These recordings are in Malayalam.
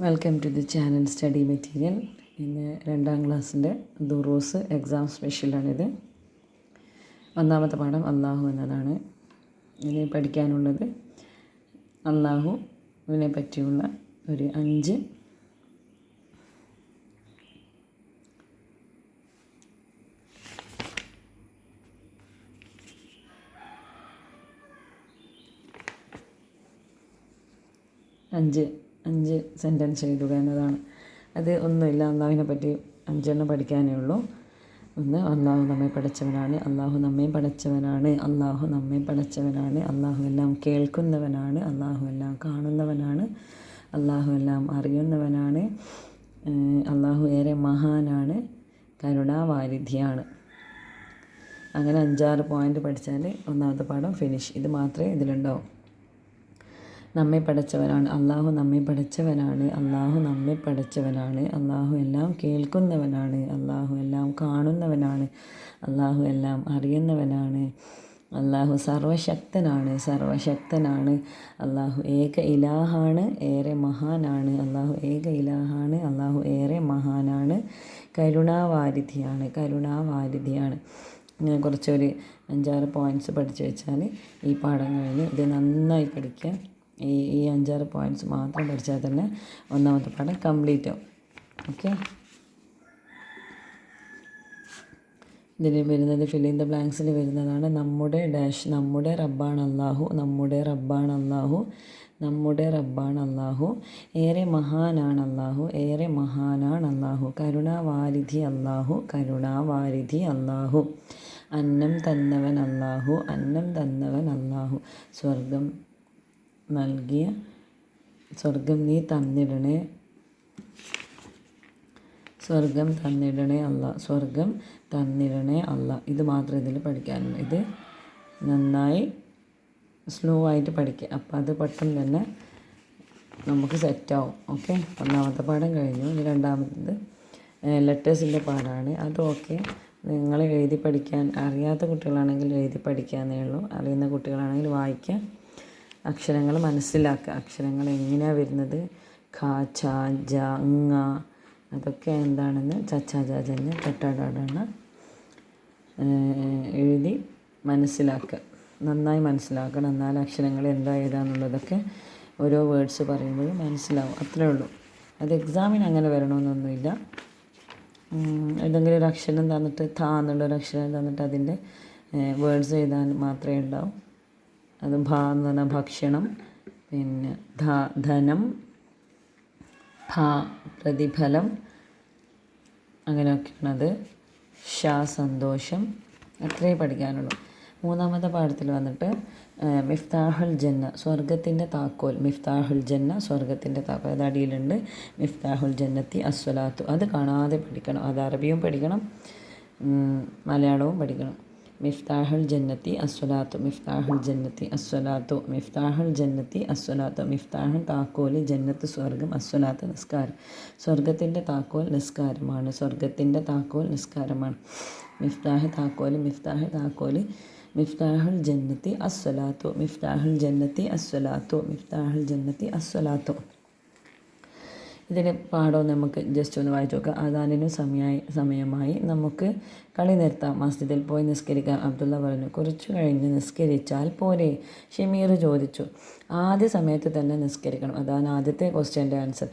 Welcome to the channel study material. ഇന്ന് 2ാം ക്ലാസ്സിൻ്റെ ദുറൂസ് എക്സാം സ്പെഷ്യലാണിത്. ഒന്നാമത്തെ പാഠം അള്ളാഹു എന്നതാണ്. ഇനി പഠിക്കാനുള്ളത് അള്ളാഹുവിനെ പറ്റിയുള്ള ഒരു 5 സെൻറ്റൻസ് എഴുതുക എന്നതാണ്. അത് ഒന്നുമില്ല, അള്ളാഹുവിനെ പറ്റി 5 പഠിക്കാനേ ഉള്ളൂ. ഒന്ന്, അള്ളാഹു നമ്മെ പടച്ചവനാണ്, അള്ളാഹു നമ്മെ പടച്ചവനാണ്, അള്ളാഹു നമ്മെ പടച്ചവനാണ്, അള്ളാഹു എല്ലാം കേൾക്കുന്നവനാണ്, അള്ളാഹു എല്ലാം കാണുന്നവനാണ്, അള്ളാഹു എല്ലാം അറിയുന്നവനാണ്, അള്ളാഹു ഏറെ മഹാനാണ്, കരുണാവാരിധിയാണ്. അങ്ങനെ 5-6 പോയിൻ്റ് പഠിച്ചാൽ ഒന്നാമത്തെ പാഠം ഫിനിഷ്. ഇത് മാത്രമേ ഇതിലുണ്ടാവും. നമ്മെ പടച്ചവനാണ്, അള്ളാഹു നമ്മെ പടച്ചവനാണ്, അള്ളാഹു നമ്മെ പടച്ചവനാണ്, അള്ളാഹു എല്ലാം കേൾക്കുന്നവനാണ്, അള്ളാഹു എല്ലാം കാണുന്നവനാണ്, അള്ളാഹു എല്ലാം അറിയുന്നവനാണ്, അള്ളാഹു സർവശക്തനാണ്, അള്ളാഹു ഏക ഇലാഹാണ്, ഏറെ മഹാനാണ്, അള്ളാഹു ഏക ഇലാഹാണ്, അള്ളാഹു ഏറെ മഹാനാണ്, കരുണാവാരിധിയാണ്. ഇങ്ങനെ കുറച്ചൊരു 5-6 പോയിൻറ്റ്സ് പഠിച്ചു വെച്ചാൽ ഈ പാഠം കഴിഞ്ഞ് ഇത് നന്നായി പഠിക്കുക. ഈ 5-6 പോയിൻറ്റ്സ് മാത്രം പഠിച്ചാൽ തന്നെ ഒന്നാമത്തെ പാഠം കംപ്ലീറ്റ് ആവും. ഓക്കെ, ഇതിൽ വരുന്നത് ഫിൽ ഇൻ ദ ബ്ലാങ്ക്സിൽ വരുന്നതാണ്. നമ്മുടെ റബ്ബാണ് അള്ളാഹു, നമ്മുടെ റബ്ബാണ് അള്ളാഹു, ഏറെ മഹാനാണ് അള്ളാഹു, കരുണാവാരിധി അള്ളാഹു, അന്നം തന്നവൻ അള്ളാഹു, സ്വർഗം നീ തന്നിടണേ അല്ലാ. ഇത് മാത്രമേ ഇതിൽ പഠിക്കാനുള്ളൂ. ഇത് നന്നായി സ്ലോ ആയിട്ട് പഠിക്കുക, അപ്പോൾ അത് പെട്ടെന്ന് തന്നെ നമുക്ക് സെറ്റാവും. ഓക്കെ, ഒന്നാമത്തെ പാഠം കഴിഞ്ഞു. ഇനി രണ്ടാമത്തത് ലെറ്റേഴ്സിൻ്റെ പാഠമാണ്. അതൊക്കെ നിങ്ങൾ എഴുതി പഠിക്കാൻ അറിയാത്ത കുട്ടികളാണെങ്കിൽ എഴുതി പഠിക്കാന്നേ ഉള്ളൂ. അറിയുന്ന കുട്ടികളാണെങ്കിൽ വായിക്കുക, അക്ഷരങ്ങൾ മനസ്സിലാക്കുക. അക്ഷരങ്ങൾ എങ്ങനെയാണ് വരുന്നത്, ഖ, ഛ, ജ, ങ, അതൊക്കെ എന്താണെന്ന് ചച്ചാജാജഞ്ഞ് ടട്ടാടാടണ എഴുതി മനസ്സിലാക്കുക. നന്നായി മനസ്സിലാക്കണം, എന്നാൽ അക്ഷരങ്ങൾ എന്താ ഏതാന്നുള്ളതൊക്കെ ഓരോ വേർഡ്സ് പറയുമ്പോഴും മനസ്സിലാവും. അത്രേ ഉള്ളൂ. അത് എക്സാമിന് അങ്ങനെ വരണമെന്നൊന്നുമില്ല. ഏതെങ്കിലും ഒരു അക്ഷരം തന്നിട്ട് എന്നുള്ളൊരു അക്ഷരം തന്നിട്ട് അതിൻ്റെ വേർഡ്സ് എഴുതാൻ മാത്രമേ ഉണ്ടാവും. അത് ഭ എന്ന് പറഞ്ഞാൽ ഭക്ഷണം, പിന്നെ ധനം, ഭ പ്രതിഫലം, അങ്ങനെയൊക്കെയാണത്. സന്തോഷം. അത്രേ പഠിക്കാനുള്ളൂ. മൂന്നാമത്തെ പാഠത്തിൽ വന്നിട്ട് മിഫ്താഹുൽ ജന്ന, സ്വർഗത്തിൻ്റെ താക്കോൽ. അത് അടിയിലുണ്ട്. മിഫ്താഹുൽ ജന്നത്തി അസ്വലാത്തു. അത് കാണാതെ പഠിക്കണം. അത് അറബിയും പഠിക്കണം, മലയാളവും പഠിക്കണം. മിഫ്താഹുൽ ജന്നത്തി അസ്വലാത്തു, മിഫ്താഹുൽ താക്കോൽ, ജന്നത്ത് സ്വർഗം, അസ്വലാത്ത് നിസ്കാരം. സ്വർഗത്തിൻ്റെ താക്കോൽ നിസ്കാരമാണ്. മിഫ്താഹ് താക്കോൽ, മിഫ്താഹുൽ ജന്നത്തി അസ്വലാത്തു. ഇതിന് പാഠവും നമുക്ക് ജസ്റ്റ് ഒന്ന് വായിച്ചു നോക്കാം. അദാനിനും സമയമായി, നമുക്ക് കളി നിർത്താം, മസ്ജിദിൽ പോയി നിസ്കരിക്കാം. അബ്ദുള്ള പറഞ്ഞു. കുറച്ചു കഴിഞ്ഞ് നിസ്കരിച്ചാൽ പോരെ? ഷമീർ ചോദിച്ചു. ആദ്യ സമയത്ത് തന്നെ നിസ്കരിക്കണം. അതാണ് ആദ്യത്തെ ക്വസ്റ്റ്യൻ്റെ ആൻസർ.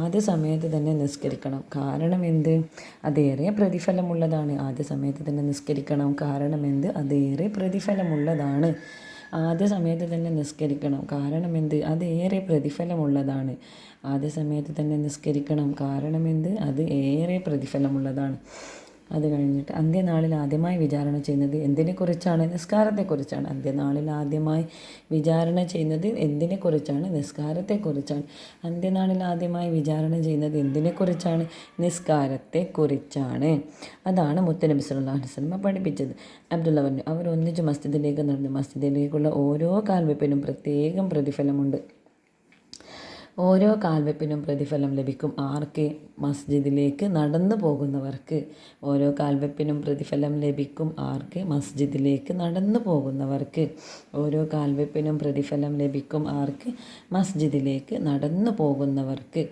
ആദ്യ സമയത്ത് തന്നെ നിസ്കരിക്കണം. കാരണം എന്ത്? അതേറെ പ്രതിഫലമുള്ളതാണ്. ആദ്യ സമയത്ത് തന്നെ നിസ്കരിക്കണം. കാരണം എന്ത്? അതേറെ പ്രതിഫലമുള്ളതാണ്. ആദ്യ സമയത്ത് തന്നെ നിസ്കരിക്കണം. കാരണം എന്ത്? അത് ഏറെ പ്രതിഫലമുള്ളതാണ്. ആദ്യ സമയത്ത് തന്നെ നിസ്കരിക്കണം. കാരണം എന്ത്? അത് ഏറെ പ്രതിഫലമുള്ളതാണ്. അത് കഴിഞ്ഞിട്ട് അന്ത്യനാളിൽ ആദ്യമായി വിചാരണ ചെയ്യുന്നത് എന്തിനെക്കുറിച്ചാണ്? നിസ്കാരത്തെക്കുറിച്ചാണ്. അന്ത്യനാളിൽ ആദ്യമായി വിചാരണ ചെയ്യുന്നത് എന്തിനെക്കുറിച്ചാണ്? നിസ്കാരത്തെക്കുറിച്ചാണ്. അന്ത്യനാളിൽ ആദ്യമായി വിചാരണ ചെയ്യുന്നത് എന്തിനെക്കുറിച്ചാണ്? നിസ്കാരത്തെക്കുറിച്ചാണ്. അതാണ് മുത്തുനബി സല്ലല്ലാഹു അലൈഹി വസല്ലം പഠിപ്പിച്ചത്. അബ്ദുള്ള പറഞ്ഞു. അവർ ഒന്നിച്ച് മസ്ജിദിലേക്ക് നടന്നു. മസ്ജിദിലേക്കുള്ള ഓരോ കാൽവെപ്പിനും പ്രത്യേകം പ്രതിഫലമുണ്ട്. ഓരോ കാൽവെപ്പിനും പ്രതിഫലം ലഭിക്കും ആർക്ക്? മസ്ജിദിലേക്ക് നടന്നു പോകുന്നവർക്ക്. ഓരോ കാൽവെപ്പിനും പ്രതിഫലം ലഭിക്കും ആർക്ക്? മസ്ജിദിലേക്ക് നടന്നു പോകുന്നവർക്ക്. ഓരോ കാൽവെപ്പിനും പ്രതിഫലം ലഭിക്കും ആർക്ക്? മസ്ജിദിലേക്ക് നടന്നു പോകുന്നവർക്ക്.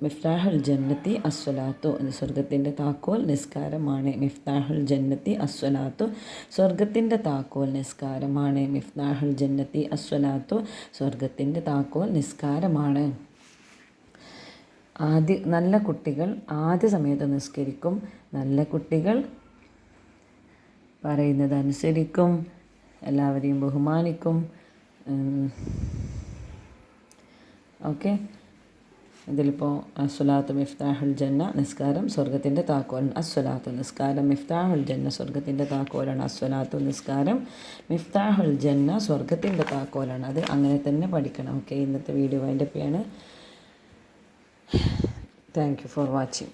മിഫ്താഹുൽ ജന്നത്തി അസ്വലാത്തു, സ്വർഗത്തിൻ്റെ താക്കോൽ നിസ്കാരമാണ്. മിഫ്താഹുൽ ജന്നത്തി അസ്വലാത്തു, സ്വർഗത്തിൻ്റെ താക്കോൽ നിസ്കാരമാണ്. മിഫ്താഹുൽ ജന്നത്തി അസ്വലാത്തു, സ്വർഗത്തിൻ്റെ താക്കോൽ നിസ്കാരമാണ്. നല്ല കുട്ടികൾ ആദ്യ സമയത്ത് നിസ്കരിക്കും. നല്ല കുട്ടികൾ പറയുന്നത് അനുസരിക്കും. എല്ലാവരെയും ബഹുമാനിക്കും. ഓക്കെ, ഇതിലിപ്പോൾ അസ്വലാത്തു മിഫ്താഹുൽ ജന്ന നിസ്കാരം സ്വർഗത്തിൻ്റെ താക്കോൽ. അസ്വലാത്തു നിസ്കാരം മിഫ്താഹുൽ ജന്ന സ്വർഗത്തിൻ്റെ താക്കോലാണ്. അസ്വലാത്തു നിസ്കാരം മിഫ്താഹുൽ ജന്ന സ്വർഗത്തിൻ്റെ താക്കോലാണ്. അത് അങ്ങനെ തന്നെ പഠിക്കണം. ഓക്കെ, ഇന്നത്തെ വീഡിയോ അതിൻ്റെ പേരാണ്. Thank you for watching.